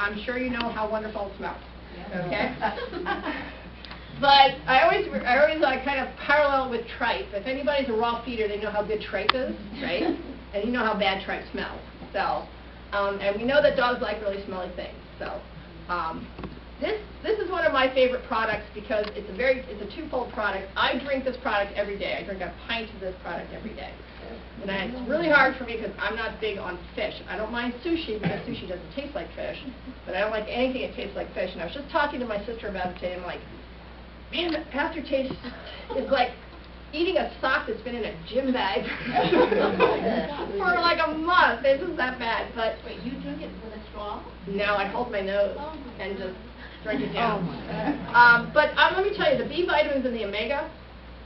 I'm sure you know how wonderful it smells. Okay? But I always kind of parallel with tripe. If anybody's a raw feeder, they know how good tripe is, right? And you know how bad tripe smells. So, and we know that dogs like really smelly things. So, this is one of my favorite products because it's a twofold product. I drink this product every day. I drink a pint of this product every day. And it's really hard for me because I'm not big on fish. I don't mind sushi because sushi doesn't taste like fish, but I don't like anything that tastes like fish. And I was just talking to my sister about it today, and I'm like, man, the aftertaste is like eating a sock that's been in a gym bag for like a month. This is that bad. But wait, you drink it with a straw? No, I hold my nose and just drink it down. Oh, but let me tell you, the B vitamins and the omega,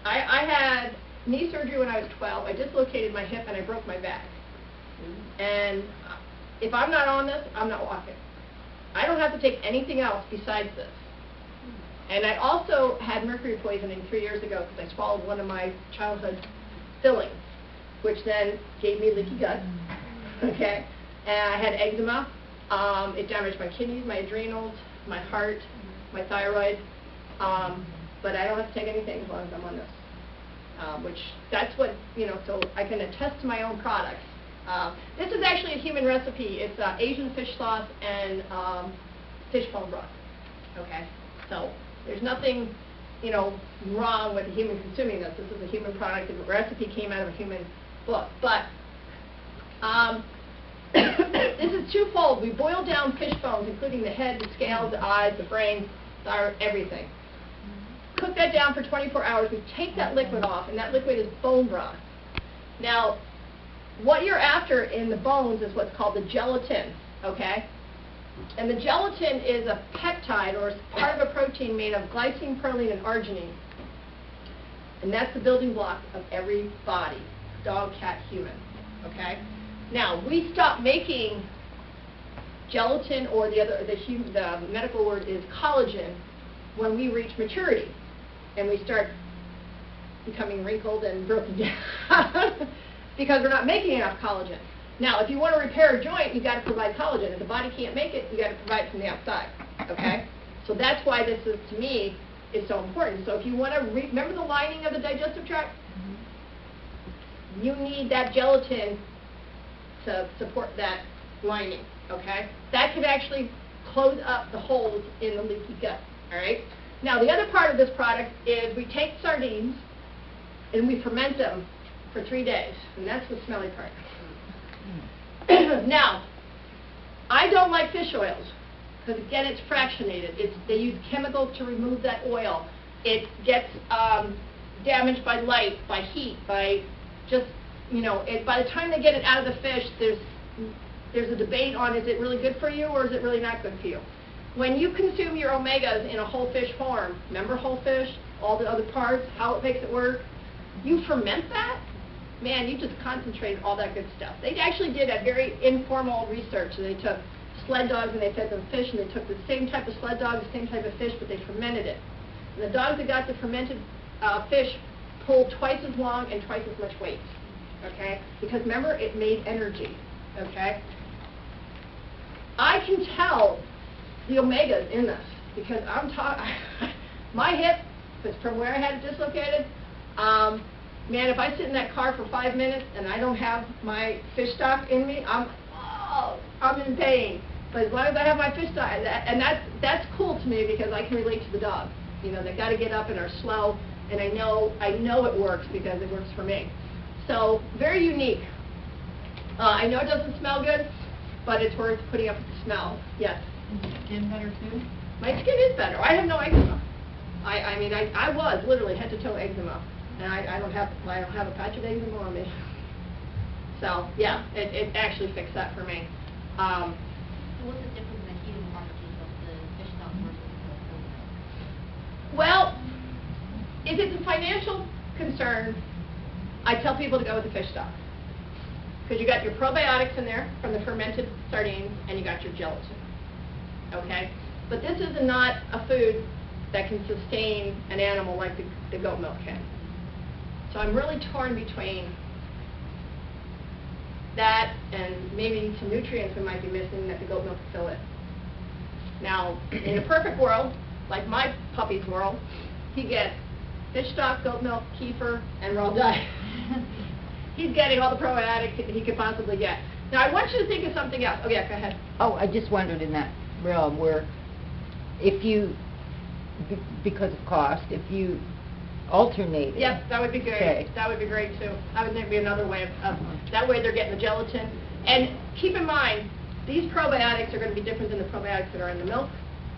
I had knee surgery when I was 12. I dislocated my hip and I broke my back. And if I'm not on this, I'm not walking. I don't have to take anything else besides this. And I also had mercury poisoning 3 years ago because I swallowed one of my childhood fillings, which then gave me leaky gut. Okay? And I had eczema. It damaged my kidneys, my adrenals, my heart, my thyroid. But I don't have to take anything as long as I'm on this. Which that's what, so I can attest to my own products. This is actually a human recipe. It's Asian fish sauce and fish bone broth. Okay? So there's nothing, wrong with a human consuming this. This is a human product. The recipe came out of a human book. But this is twofold. We boil down fish bones, including the head, the scales, the eyes, the brain, everything. Cook that down for 24 hours. We take that liquid off, and that liquid is bone broth. Now, what you're after in the bones is what's called the gelatin, okay? And the gelatin is a peptide, or part of a protein made of glycine, proline, and arginine. And that's the building block of every body, dog, cat, human, okay? Now, we stop making gelatin, or the medical word is collagen, when we reach maturity and we start becoming wrinkled and broken down because we're not making enough collagen. Now, if you want to repair a joint, you've got to provide collagen. If the body can't make it, you've got to provide it from the outside, okay? So that's why this is, to me, is so important. So if you want to remember the lining of the digestive tract, you need that gelatin to support that lining, okay? That could actually close up the holes in the leaky gut. All right. Now, the other part of this product is we take sardines and we ferment them for 3 days, and that's the smelly part. Now, I don't like fish oils because, again, it's fractionated. They use chemicals to remove that oil. It gets damaged by light, by heat, by just, by the time they get it out of the fish, there's a debate on, is it really good for you or is it really not good for you? When you consume your omegas in a whole fish form, remember whole fish, all the other parts, how it makes it work, you ferment that, man, you just concentrate all that good stuff. They actually did a very informal research. They took sled dogs and they fed them fish, and they took the same type of sled dog, the same type of fish, but they fermented it. And the dogs that got the fermented fish pulled twice as long and twice as much weight, okay? Because remember, it made energy, okay? I can tell the omegas in this because my hip is from where I had it dislocated. Man, if I sit in that car for 5 minutes and I don't have my fish stock in me, I'm in pain. But as long as I have my fish stock, and that's cool to me because I can relate to the dog. They got to get up and are slow, and I know it works because it works for me. So very unique. I know it doesn't smell good, but it's worth putting up with the smell. Yes. Is your skin better too? My skin is better. I have no eczema. I was literally head to toe eczema, and I don't have a patch of eczema on me. So yeah, it actually fixed that for me. So what's the difference in the healing properties of the fish stock versus the milk? Well, if it's a financial concern, I tell people to go with the fish stock. Because you got your probiotics in there from the fermented sardines, and you got your gelatin. Okay? But this is not a food that can sustain an animal like the goat milk can. So I'm really torn between that and maybe some nutrients we might be missing that the goat milk can fill it. Now, in a perfect world, like my puppy's world, he gets fish stock, goat milk, kefir, and raw diet. He's getting all the probiotics he could possibly get. Now, I want you to think of something else. Oh, yeah, go ahead. Oh, I just wondered in that realm where if you, because of cost, if you alternated. Yep, that would be great. Okay. That would be great, too. That would be another way of that way they're getting the gelatin. And keep in mind, these probiotics are going to be different than the probiotics that are in the milk.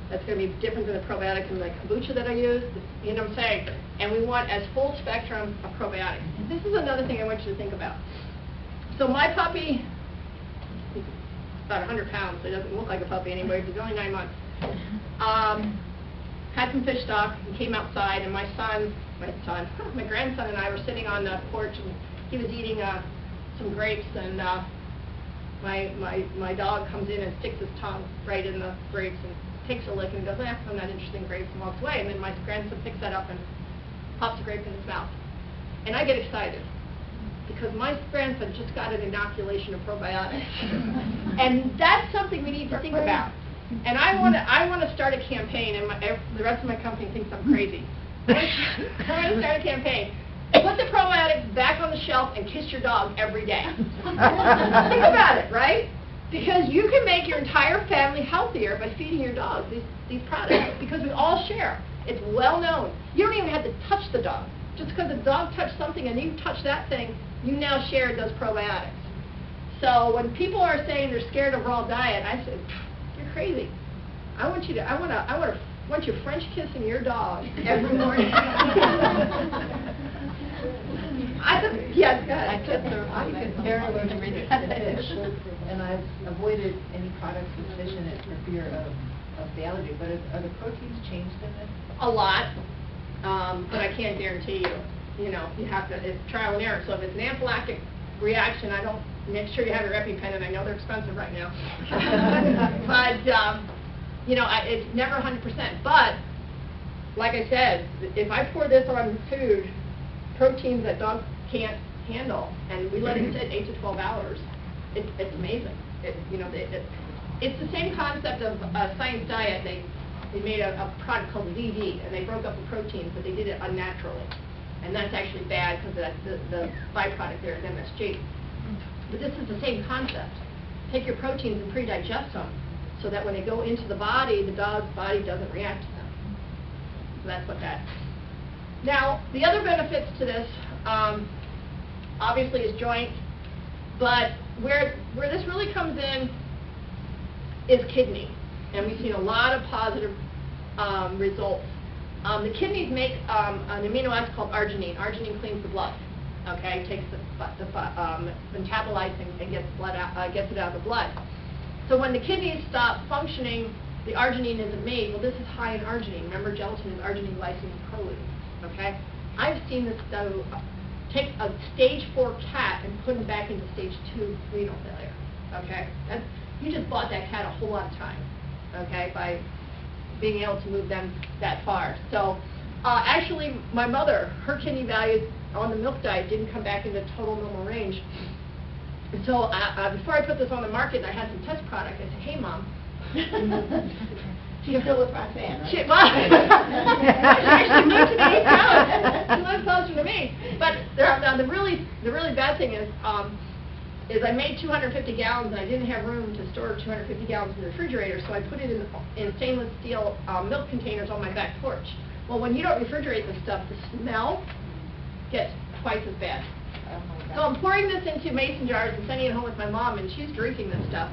That's going to be different than the probiotics in the kombucha that I use. You know what I'm saying? And we want as full spectrum of probiotics. And this is another thing I want you to think about. So my puppy, he's about 100 pounds, so he doesn't look like a puppy anymore. He's only 9 months. Had some fish stock and came outside, and my grandson and I were sitting on the porch, and he was eating some grapes, and my dog comes in and sticks his tongue right in the grapes and takes a lick and goes, I'm not interested in grapes, and walks away. And then my grandson picks that up and pops a grape in his mouth. And I get excited because my grandson just got an inoculation of probiotics. And that's something we need to think about. And I want to start a campaign, and the rest of my company thinks I'm crazy. I want to start a campaign. Put the probiotics back on the shelf and kiss your dog every day. Think about it, right? Because you can make your entire family healthier by feeding your dog these products, because we all share. It's well known. You don't even have to touch the dog. Just because the dog touched something and you touched that thing, you now shared those probiotics. So when people are saying they're scared of raw diet, I say, you're crazy. I want you French kissing your dog every morning. Yes, go ahead. I get very allergic to fish, and I've avoided any products with fish in it for fear of the allergy. But are the proteins changed in this? A lot, but I can't guarantee you. You know, you have to, it's trial and error. So if it's an anaphylactic reaction, make sure you have your EpiPen, and I know they're expensive right now. But, you know, it's never 100%. But, like I said, if I pour this on food, proteins that dogs can't handle, and we let it sit 8 to 12 hours, it's amazing. It's the same concept of Science Diet. They made a product called ZD, and they broke up the proteins, but they did it unnaturally. And that's actually bad because the byproduct there is MSG. But this is the same concept. Take your proteins and pre-digest them so that when they go into the body, the dog's body doesn't react to them. So that's what that is. Now, the other benefits to this, obviously, is joints, but where this really comes in is kidney, and we've seen a lot of positive results. The kidneys make an amino acid called arginine. Arginine cleans the blood. Okay, takes the metabolites and gets it out of the blood. So when the kidneys stop functioning, the arginine isn't made. Well, this is high in arginine. Remember, gelatin is arginine, lysine, and choline. Okay, I've seen this done. Take a stage 4 cat and put him back into stage 2 renal failure. Okay, you just bought that cat a whole lot of time. Okay, by being able to move them that far. So actually, my mother, her kidney values on the milk diet didn't come back into total normal range. And so before I put this on the market, I had some test product. I said, hey, Mom. She's still with Roxanne, right? She actually moved to me. She lives closer to me. But the really bad thing is I made 250 gallons, and I didn't have room to store 250 gallons in the refrigerator, so I put it in stainless steel milk containers on my back porch. Well, when you don't refrigerate this stuff, the smell gets twice as bad. So I'm pouring this into mason jars and sending it home with my mom, and she's drinking this stuff.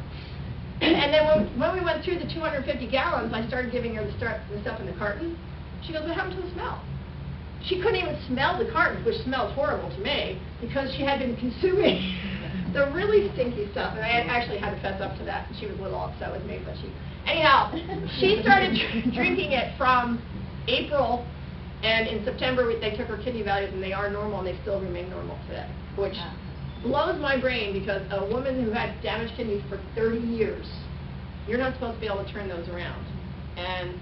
And then when we went through the 250 gallons, I started giving her the stuff in the carton. She goes, what happened to the smell? She couldn't even smell the cartons, which smells horrible to me, because she had been consuming the really stinky stuff. And I actually had to fess up to that. She was a little upset with me, but anyhow, she started drinking it from April, and in September they took her kidney values, and they are normal, and they still remain normal today, which blows my brain, because a woman who had damaged kidneys for 30 years, you're not supposed to be able to turn those around. And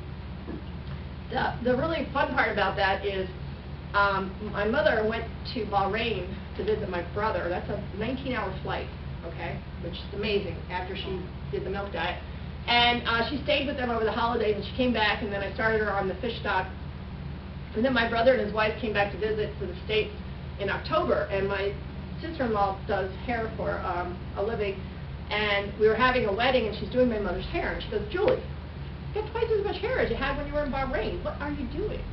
the really fun part about that is my mother went to Bahrain to visit my brother. That's a 19-hour flight, okay, which is amazing after she did the milk diet. And she stayed with them over the holidays, and she came back, and then I started her on the fish stock. And then my brother and his wife came back to visit to the States in October, and my sister-in-law does hair for a living, and we were having a wedding, and she's doing my mother's hair, and she goes, "Julie, you have twice as much hair as you had when you were in Bahrain. What are you doing?"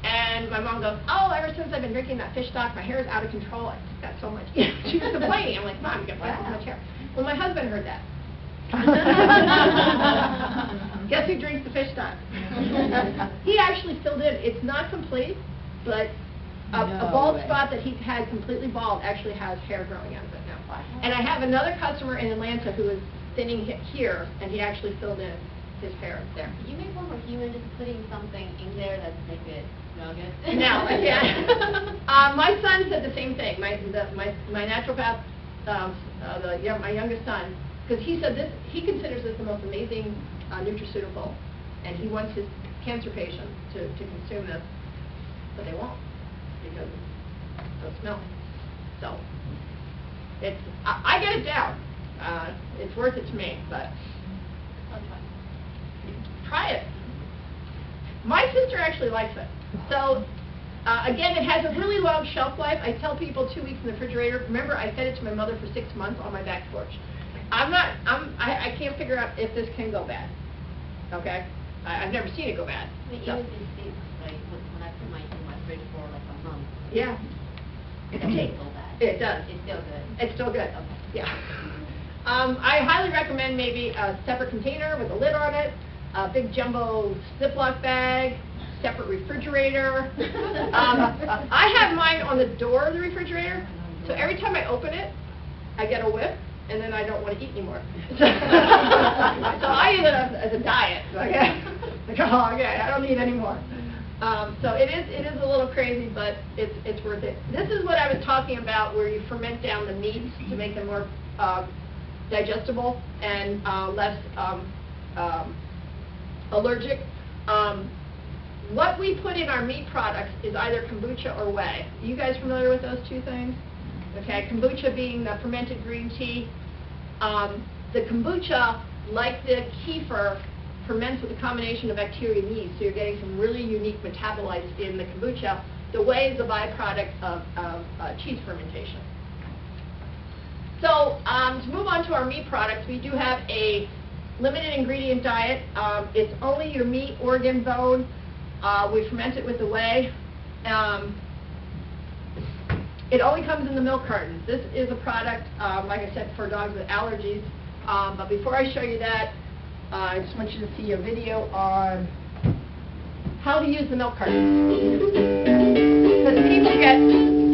And my mom goes, "Oh, ever since I've been drinking that fish stock, my hair is out of control. I just got so much." She was complaining. I'm like, "Mom, you got twice as much hair." Well, my husband heard that. Guess who drinks the fish stock? He actually filled in. It's not complete, but a bald spot that he had completely bald actually has hair growing out of it now. And I have another customer in Atlanta who is thinning here, and he actually filled in his hair there. You make one more human just putting something in there that's like it rugged. No, I can't. My son said the same thing. My naturopath, my youngest son, because he said this, he considers this the most amazing nutraceutical, and he wants his cancer patients to consume this, but they won't because of the smell. So it's I get it down. It's worth it to me, but I'll try. try it. My sister actually likes it. So again, it has a really long shelf life. I tell people 2 weeks in the refrigerator. Remember, I fed it to my mother for 6 months on my back porch. I can't figure out if this can go bad. Okay? I've never seen it go bad. I mean, So, even these days, like when I put mine in my fridge for like a month, yeah. it doesn't go bad. It does. It's still good. It's still good. Okay. Yeah. I highly recommend maybe a separate container with a lid on it, a big jumbo Ziploc bag, separate refrigerator. I have mine on the door of the refrigerator, so every time I open it, I get a whiff, and then I don't want to eat anymore. So I use it as a diet. Okay? Like, oh, okay, I don't need any more. So it is a little crazy, but it's worth it. This is what I was talking about, where you ferment down the meats to make them more digestible and less allergic. What we put in our meat products is either kombucha or whey. Are you guys familiar with those two things? Okay, kombucha being the fermented green tea. The kombucha, like the kefir, ferments with a combination of bacteria and yeast, so you're getting some really unique metabolites in the kombucha. The whey is a byproduct of cheese fermentation. So to move on to our meat products, we do have a limited ingredient diet. It's only your meat, organ, bone. We ferment it with the whey. It only comes in the milk cartons. This is a product, like I said, for dogs with allergies. But before I show you that, I just want you to see a video on how to use the milk cartons. Because people get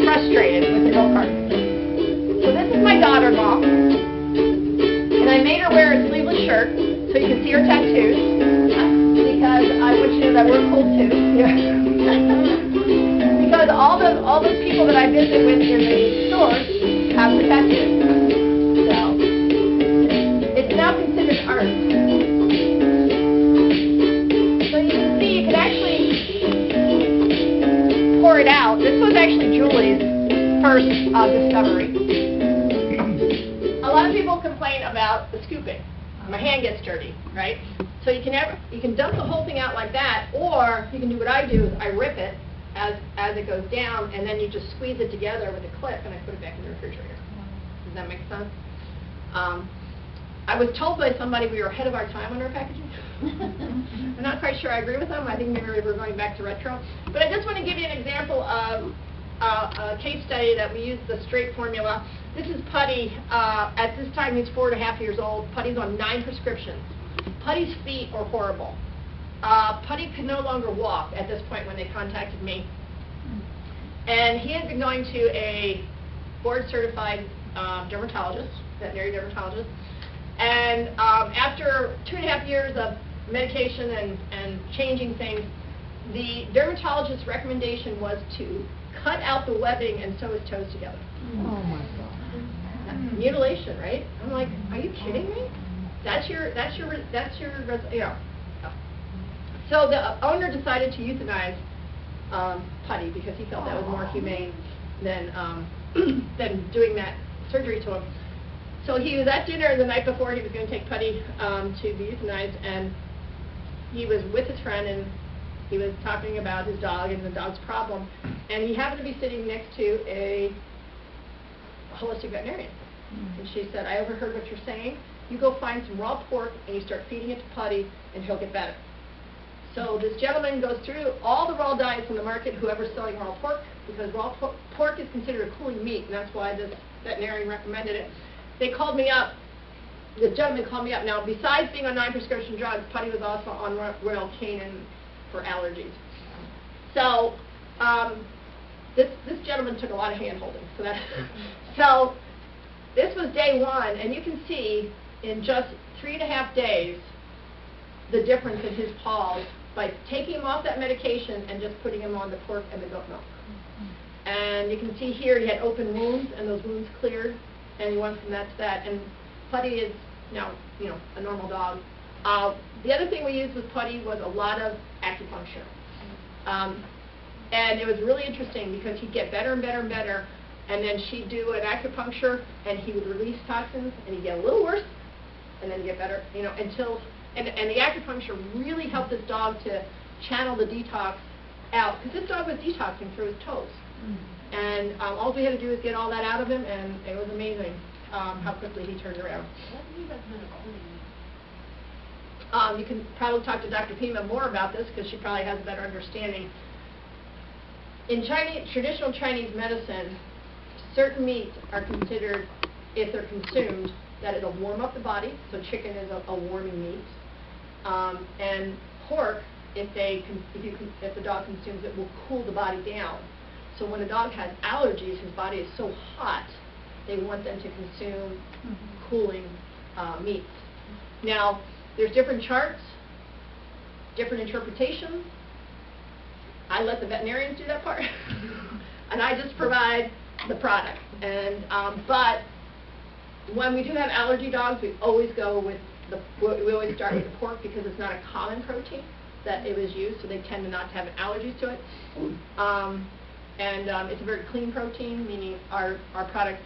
frustrated with the milk cartons. So this is my daughter-in-law, and I made her wear a sleeveless shirt so you can see her tattoos, because I want you to know that we're cool too. Because all those people that I visit with in the stores have the tattoos. So it's now considered art. So you can see, you can actually pour it out. This was actually Julie's first discovery. A lot of people complain about the scooping. My hand gets dirty, right? So you can dump the whole thing out like that, or you can do what I do, is I rip it as it goes down, and then you just squeeze it together with a clip, and I put it back in the refrigerator. Does that make sense? I was told by somebody we were ahead of our time on our packaging. I'm not quite sure I agree with them. I think maybe we're going back to retro. But I just want to give you an example of a case study that we used the straight formula. This is Putty. At this time, he's 4.5 years old. Putty's on 9 prescriptions. Putty's feet are horrible. Putty could no longer walk at this point when they contacted me. And he had been going to a board-certified dermatologist, veterinary dermatologist. And after 2.5 years of medication and changing things, the dermatologist's recommendation was to cut out the webbing and sew his toes together. Oh my God. Mutilation, right? I'm like, are you kidding me? That's your, you know. So the owner decided to euthanize Putty because he felt that was more humane than doing that surgery to him. So he was at dinner the night before he was going to take Putty to be euthanized, and he was with his friend, and he was talking about his dog and the dog's problem, and he happened to be sitting next to a holistic veterinarian. And she said, I overheard what you're saying. You go find some raw pork and you start feeding it to Putty and he'll get better. So this gentleman goes through all the raw diets in the market, whoever's selling raw pork, because raw pork is considered a cooling meat, and that's why this veterinarian recommended it. They called me up. This gentleman called me up. Now, besides being on 9 prescription drugs, Putty was also on Royal Canin for allergies. So this gentleman took a lot of hand-holding. So this was day 1, and you can see in just 3.5 days the difference in his paws by taking him off that medication and just putting him on the pork and the goat milk. And you can see here he had open wounds, and those wounds cleared, and he went from that to that. And Putty is now, a normal dog. The other thing we used with Putty was a lot of acupuncture. And it was really interesting because he'd get better and better and better, and then she'd do an acupuncture, and he would release toxins, and he'd get a little worse, and then get better, until, and the acupuncture really helped this dog to channel the detox out, because this dog was detoxing through his toes. And all we had to do was get all that out of him, and it was amazing how quickly he turned around. What do you recommend a cooling meat? You can probably talk to Dr. Pima more about this, because she probably has a better understanding. In traditional Chinese medicine, certain meats are considered, if they're consumed, that it'll warm up the body. So chicken is a warming meat, and pork, if the dog consumes it, will cool the body down. So when a dog has allergies, his body is so hot, they want them to consume cooling meats. Now, there's different charts, different interpretations. I let the veterinarians do that part, and I just provide the product. And but when we do have allergy dogs, we always go with we always start with the pork, because it's not a common protein that it was used, so they tend to not have allergies to it. And it's a very clean protein, meaning our product,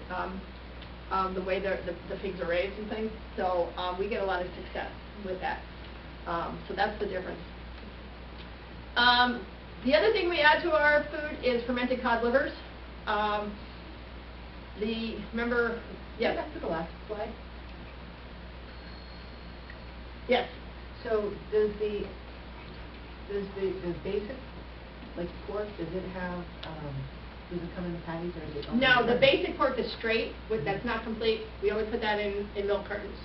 the way the pigs are raised and things, so we get a lot of success with that. So that's the difference. The other thing we add to our food is fermented cod livers. Remember, yes? Back to the last slide. Yes. So does the basic, like pork, does it come in the patties, or is it only? No, the basic pork is straight, that's not complete. We always put that in milk cartons.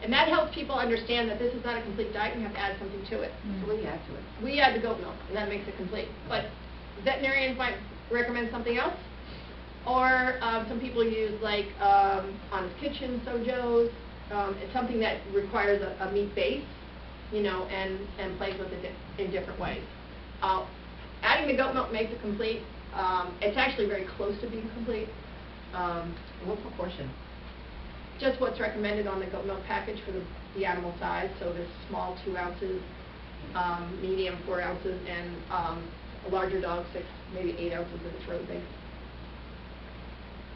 And that helps people understand that this is not a complete diet, you have to add something to it. So what do you add to it? We add the goat milk, and that makes it complete. But veterinarians might recommend something else. Or some people use, like, Honest Kitchen, Sojo's. It's something that requires a meat base, and plays with it in different ways. Adding the goat milk makes it complete. It's actually very close to being complete. What proportion? Just what's recommended on the goat milk package for the animal size. So there's small 2 ounces, medium 4 ounces, and a larger dog 6, maybe 8 ounces if it's really big.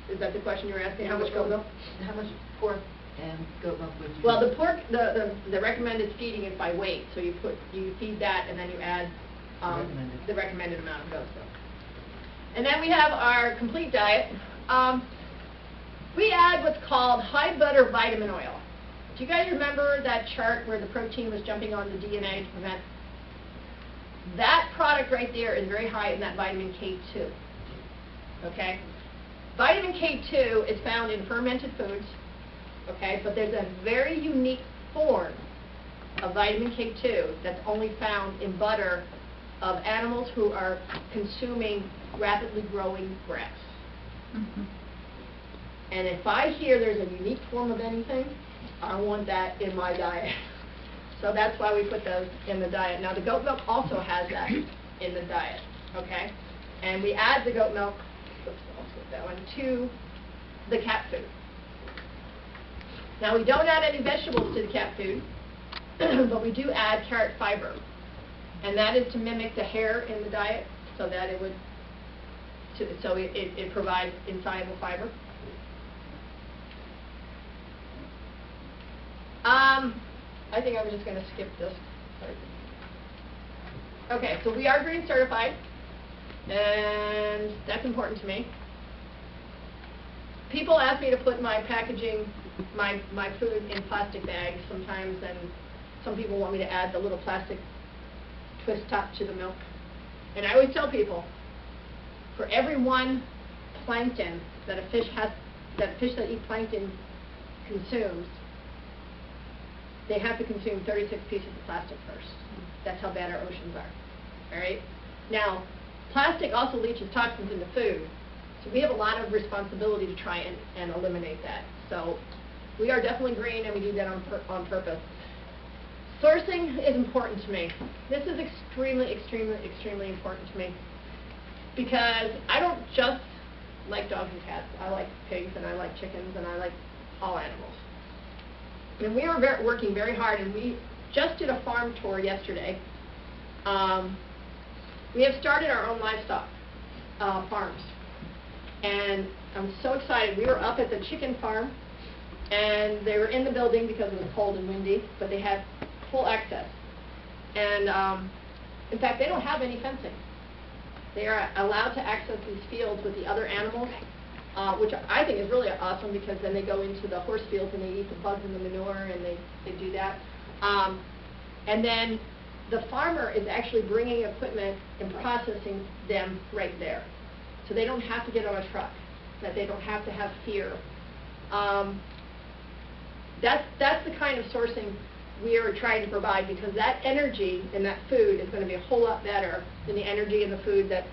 Is that the question you were asking? How much goat milk? How much pork and goat milk would you? Well, the pork, the recommended feeding is by weight. So you feed that, and then you add the recommended amount of goat milk. And then we have our complete diet. We add what's called high butter vitamin oil. Do you guys remember that chart where the protein was jumping on the DNA to prevent? That product right there is very high in that vitamin K2. Okay? Vitamin K2 is found in fermented foods, okay? But there's a very unique form of vitamin K2 that's only found in butter of animals who are consuming rapidly growing grass. And if I hear there's a unique form of anything, I want that in my diet. So that's why we put those in the diet. Now, the goat milk also has that in the diet, okay? And we add the goat milk, oops, I'll flip that one, to the cat food. Now, we don't add any vegetables to the cat food, but we do add carrot fiber. And that is to mimic the hair in the diet, so that it would, it provides insoluble fiber. I think I'm just going to skip this. Okay, so we are green certified, and that's important to me. People ask me to put my packaging, my food in plastic bags sometimes, and some people want me to add the little plastic twist top to the milk. And I always tell people, for every one plankton that a fish that eat plankton consumes, they have to consume 36 pieces of plastic first. That's how bad our oceans are. All right? Now, plastic also leaches toxins into food, so we have a lot of responsibility to try and eliminate that. So we are definitely green, and we do that on purpose. Sourcing is important to me. This is extremely, extremely, extremely important to me, because I don't just like dogs and cats. I like pigs, and I like chickens, and I like all animals. And we are working very hard, and we just did a farm tour yesterday. We have started our own livestock farms, and I'm so excited. We were up at the chicken farm, and they were in the building because it was cold and windy, but they had full access. And in fact, they don't have any fencing. They are allowed to access these fields with the other animals, which I think is really awesome, because then they go into the horse fields and they eat the bugs and the manure, and they do that. And then the farmer is actually bringing equipment and processing them right there. So they don't have to get on a truck, that they don't have to have fear. That's the kind of sourcing we are trying to provide, because that energy in that food is going to be a whole lot better than the energy in the food that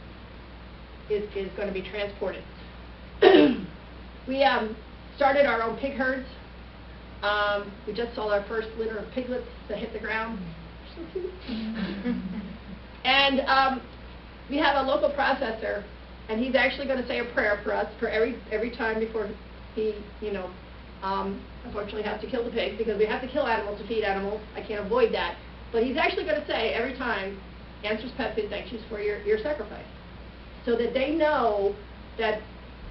is going to be transported. We started our own pig herds. We just saw our first litter of piglets that hit the ground. So cute. And we have a local processor, and he's actually going to say a prayer for us for every time before he, unfortunately has to kill the pig, because we have to kill animals to feed animals. I can't avoid that. But he's actually going to say every time, Answers Pet Food thanks you for your sacrifice, so that they know that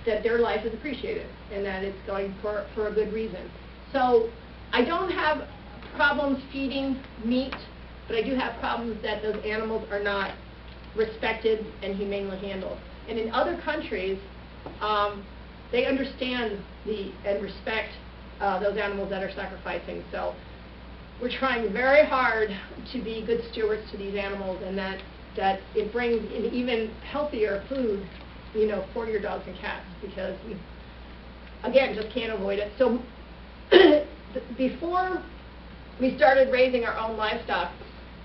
their life is appreciated and that it's going for a good reason. So I don't have problems feeding meat, but I do have problems that those animals are not respected and humanely handled. And in other countries, they understand and respect those animals that are sacrificing. So we're trying very hard to be good stewards to these animals, and that it brings an even healthier food, for your dogs and cats, because we, again, just can't avoid it. So before we started raising our own livestock,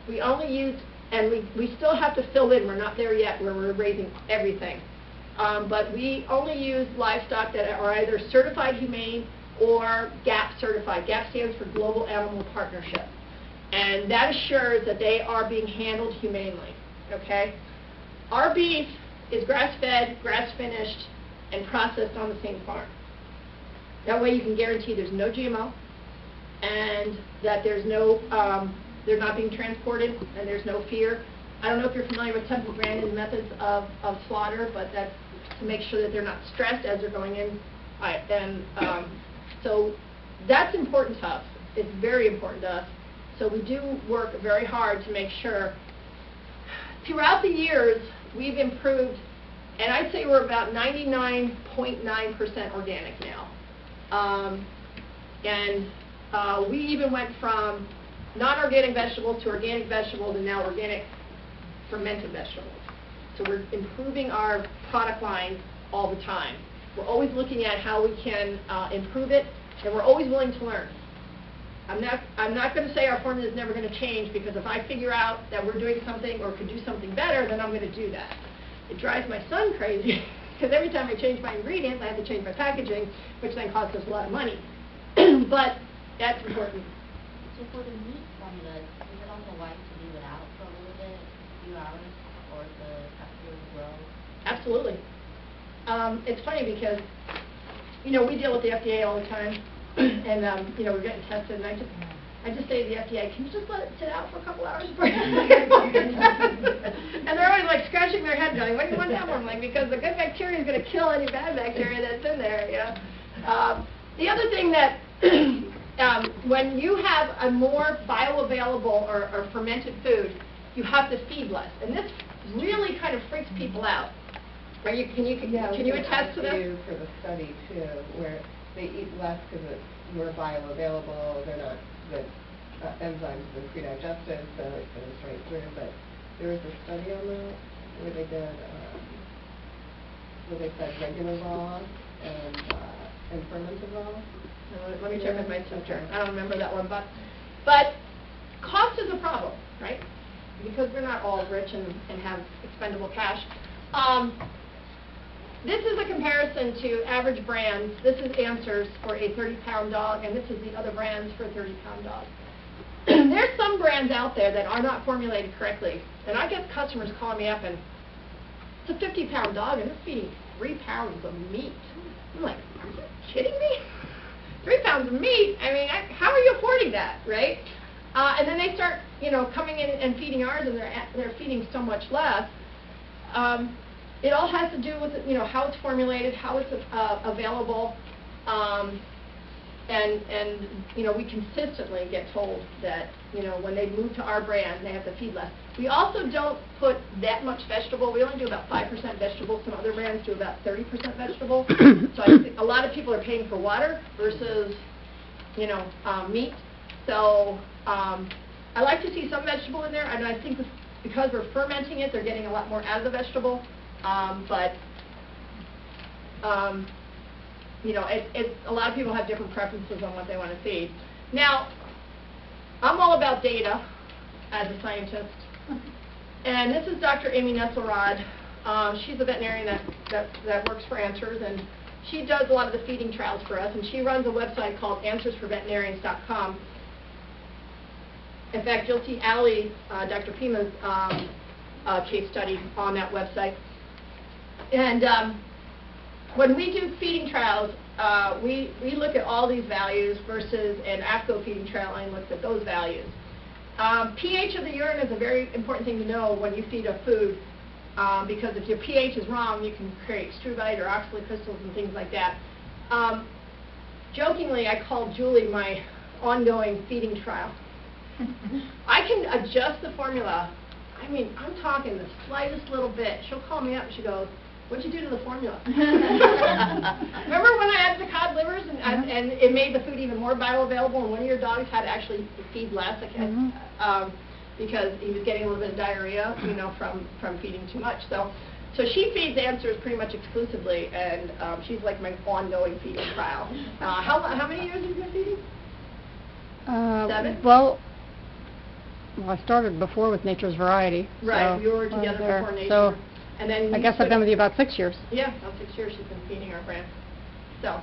we only used, and we still have to fill in, we're not there yet where we're raising everything, but we only use livestock that are either certified humane or GAP certified. GAP stands for Global Animal Partnership, and that assures that they are being handled humanely. Okay? Our beef is grass-fed, grass-finished, and processed on the same farm. That way you can guarantee there's no GMO, and that there's no, they're not being transported, and there's no fear. I don't know if you're familiar with Temple Grandin's methods of slaughter, but that's to make sure that they're not stressed as they're going in. So that's important to us. It's very important to us. So we do work very hard to make sure. Throughout the years, we've improved, and I'd say we're about 99.9% organic now. We even went from non-organic vegetables to organic vegetables, and now organic fermented vegetables. So we're improving our product line all the time. We're always looking at how we can improve it, and we're always willing to learn. I'm not going to say our formula is never going to change, because if I figure out that we're doing something or could do something better, then I'm going to do that. It drives my son crazy, because every time I change my ingredients, I have to change my packaging, which then costs us a lot of money. But that's important. So for the meat formula, is it also wise to leave it out for a little bit, a few hours, or the texture will grow? Absolutely. It's funny because, we deal with the FDA all the time, and, we're getting tested, and I just say to the FDA, can you just let it sit out for a couple hours before you And they're always like scratching their head going, what do you want that for? I'm like, because the good bacteria is going to kill any bad bacteria that's in there, The other thing that, when you have a more bioavailable or fermented food, you have to feed less. And this really kind of freaks people out. Can you attest to this? For the study too, where they eat less because it's more bioavailable, they're not, the enzymes have been pre-digested, so it's going straight through. But there was a study on that where they did, where they said regular raw and fermented raw. Let me check with my sister. I don't remember that one, but cost is a problem, right? Because we're not all rich and have expendable cash. This is a comparison to average brands. This is Answers for a 30-pound dog, and this is the other brands for a 30-pound dog. There's some brands out there that are not formulated correctly, and I get customers calling me up, and it's a 50-pound dog, and they're feeding 3 pounds of meat. I'm like, are you kidding me? 3 pounds of meat? I mean, how are you affording that, right? And then they start, coming in and feeding ours, and they're feeding so much less. It all has to do with, how it's formulated, how it's available, and we consistently get told that, when they move to our brand, they have to feed less. We also don't put that much vegetable. We only do about 5% vegetable. Some other brands do about 30% vegetable. So I think a lot of people are paying for water versus, meat. So I like to see some vegetable in there, and I think because we're fermenting it, they're getting a lot more out of the vegetable. But a lot of people have different preferences on what they want to feed. Now, I'm all about data as a scientist, and this is Dr. Amy Nesselrod. She's a veterinarian that works for Answers, and she does a lot of the feeding trials for us, and she runs a website called AnswersForVeterinarians.com. In fact, you'll see Allie, Dr. Pima's case study on that website. And when we do feeding trials, we look at all these values versus an AFCO feeding trial and looks at those values. pH of the urine is a very important thing to know when you feed a food, because if your pH is wrong, you can create struvite or oxalate crystals and things like that. Jokingly, I call Julie my ongoing feeding trial. I can adjust the formula. I mean, I'm talking the slightest little bit. She'll call me up and she goes, "What'd you do to the formula?" Remember when I added the cod livers and it made the food even more bioavailable, and one of your dogs had to actually feed less because he was getting a little bit of diarrhea, from feeding too much. So she feeds Answers pretty much exclusively, and she's like my ongoing feeding trial. How many years have you been feeding? 7? Well, I started before with Nature's Variety. Right, so you were together before Nature. So and then I guess I've been with you about 6 years. Yeah, about 6 years she's been feeding our brand. So,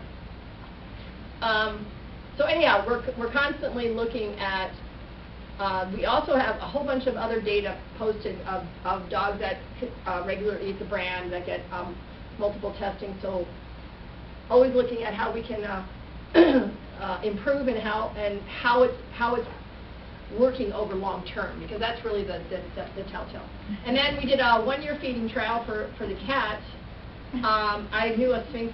anyhow, we're constantly looking at. We also have a whole bunch of other data posted of dogs that regularly eat the brand, that get multiple testing. So, always looking at how we can improve and how it's working over long term, because that's really the telltale. And then we did a 1-year feeding trial for the cats. I knew a Sphinx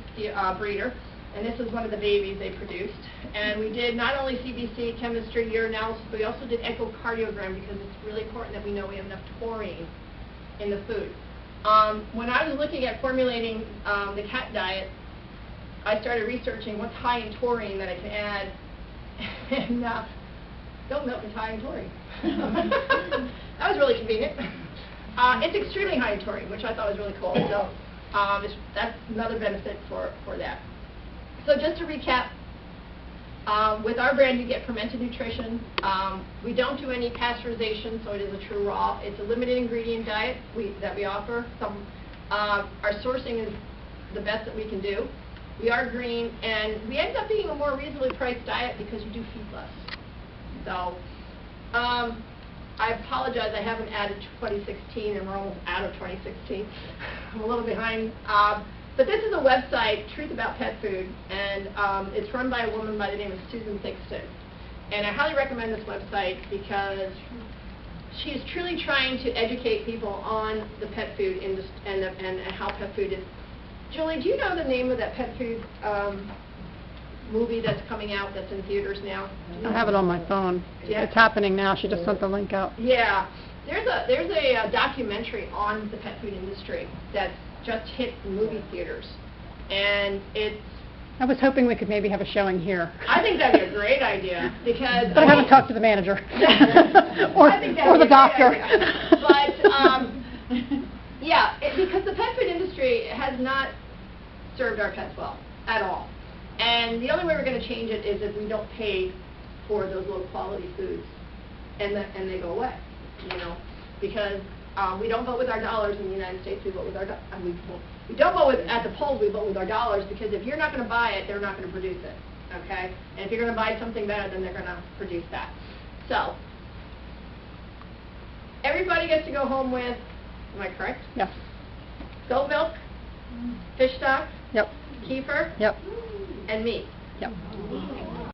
breeder, and this is one of the babies they produced. And we did not only CBC, chemistry, urinalysis, but we also did echocardiogram, because it's really important that we know we have enough taurine in the food. When I was looking at formulating the cat diet, I started researching what's high in taurine that I can add, and goat milk is high in taurine. That was really convenient. It's extremely high in taurine, which I thought was really cool. So that's another benefit for that. So just to recap, with our brand you get fermented nutrition. We don't do any pasteurization, so it is a true raw. It's a limited ingredient diet that we offer. Our sourcing is the best that we can do. We are green, and we end up being a more reasonably priced diet because you do feed less. So, I apologize, I haven't added 2016, and we're almost out of 2016. I'm a little behind. But this is a website, Truth About Pet Food, and it's run by a woman by the name of Susan Thixton. And I highly recommend this website because she's truly trying to educate people on the pet food industry and how pet food is. Julie, do you know the name of that pet food movie that's coming out that's in theaters now. I have it on my phone. Yeah. It's happening now. She just sent the link out. Yeah, there's a documentary on the pet food industry that's just hit movie theaters, and it's. I was hoping we could maybe have a showing here. I think that'd be a great idea because. But I haven't talked to the manager. I think that'd or be the a doctor. great idea. But yeah, because the pet food industry has not served our pets well at all, and the only way we're going to change it is if we don't pay for those low quality foods, and they go away, you know, because we don't vote with our dollars in the United States. We vote with our we don't vote at the polls. We vote with our dollars, because if you're not going to buy it, they're not going to produce it. Okay, and if you're going to buy something better, then they're going to produce that. So everybody gets to go home with. Am I correct? Yes. Goat milk, fish stock, Yep. kefir, Yep. and meat. Yep.